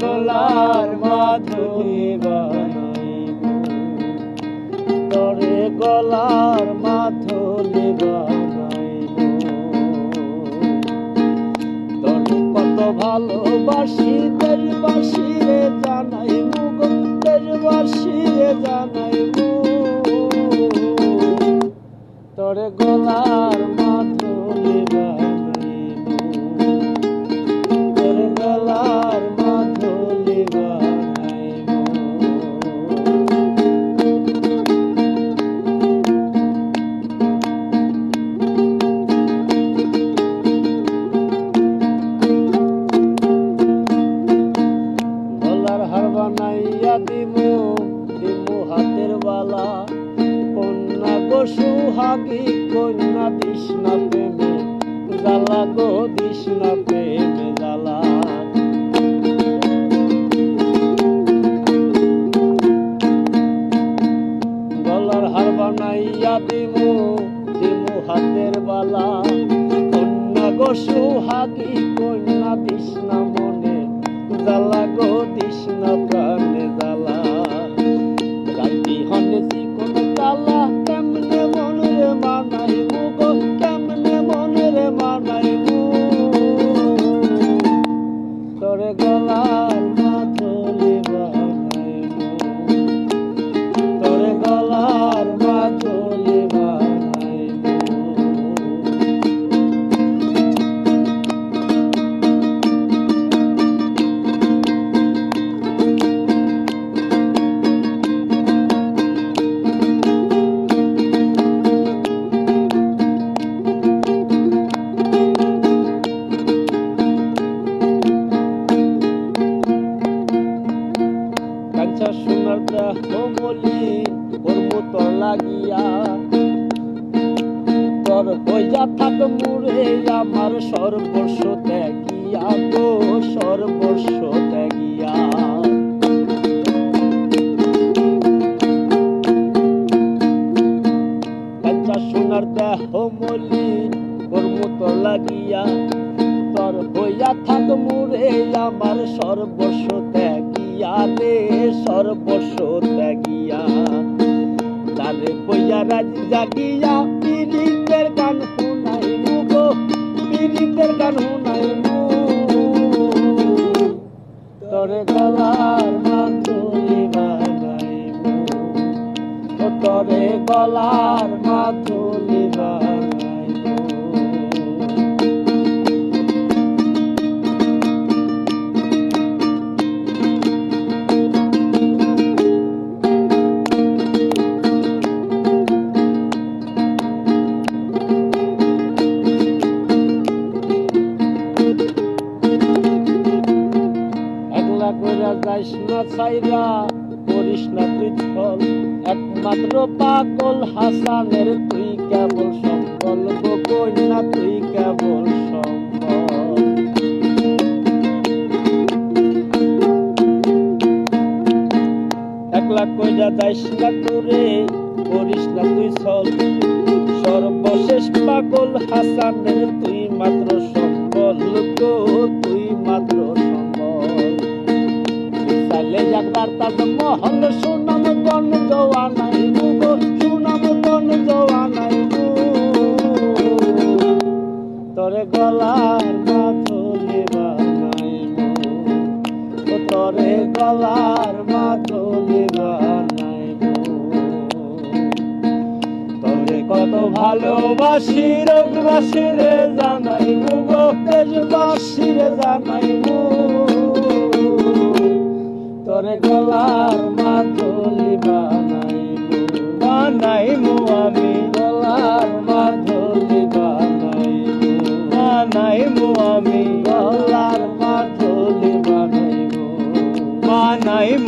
গলার মাধুরী বানাইব, তোরে গলার মাধুরী বানাইব। তোরে কত ভালোবাসি দেশবাসী রে জানাইব গো, দেশবাসী রে জানাইব। তোরে গলার মাধুরী বানাইব, তোরে গলার মাধুরী বানাইব। গলার হার বানাইয়া দিমু, দিমু হাতের বালা। কন্যা গো সুহাগী, কন্যা দিস না প্রেমে জ্বালা গো, দিস না প্রেমে জ্বালা। গলার হার বানাইয়া দিমু, দিমু হাতের বালা। কন্যা গো সুহাগী, কন্যা দিস না মনে জ্বালা গো, দিস না প্রাণে জ্বালা। রাইতি হনে চিকন কালা, কেমনে মনে মানাইব গো, কেমনে মনে মানাইব। তোরে গলার মাধুরী বানাইব, তোরে গলার মাধুরী বানাইব। কাঞ্চা সোনার দেহ মলিন করবো তোর লাগিয়া, তোর হইয়া থাক মুরে আমার সর্বস্ব ত্যাগিয়া গো, সর্বস্ব ত্যাগিয়া। কাঞ্চা সোনার দেহ মলিন করবো তোর লাগিয়া, তোর হইয়া থাক মুরে আমার সর্বস্ব ত্যাগিয়া রে, সর্বস্ব ত্যাগিয়া। তারে বইয়া রাজ জাগিয়া পীড়িতের গান শুনাইব গো, পীড়িতের গান শুনাইব। তোরে গলার মাধুরী বানাইব, ও তোরে গলার মাধুরী বানাইব। যাইস না চাইরা, করিস না তুই ছল, একমাত্র পাগল হাসানের তুই কেবল সম্বল গো, কন্যা তুই কেবল সম্বল। একলা কইরা যাইস না তোরে, করিস না তুই ছল, সর্বশেষ পাগল হাসানের তুই মাত্র সম্বল গো, তুই মাত্র সম্বল। একবার তার মহল সুনাম গণ জওয়ানাইব গো, সুনাম গণ জওয়ানাইব। তোরে গলার মাধুরী বানাইব, ও তোরে গলার মাধুরী বানাইব। তোরে কত ভালোবাসি রোগবাসী রে জানাইব গো, দেশবাসী রে জানাইব। তোরে গলার মাধুরী বানাইব, বানাইব আমি গলার মাধুরী বানাইব, বানাইব আমি গলার মাধুরী বানাইব, বানাইব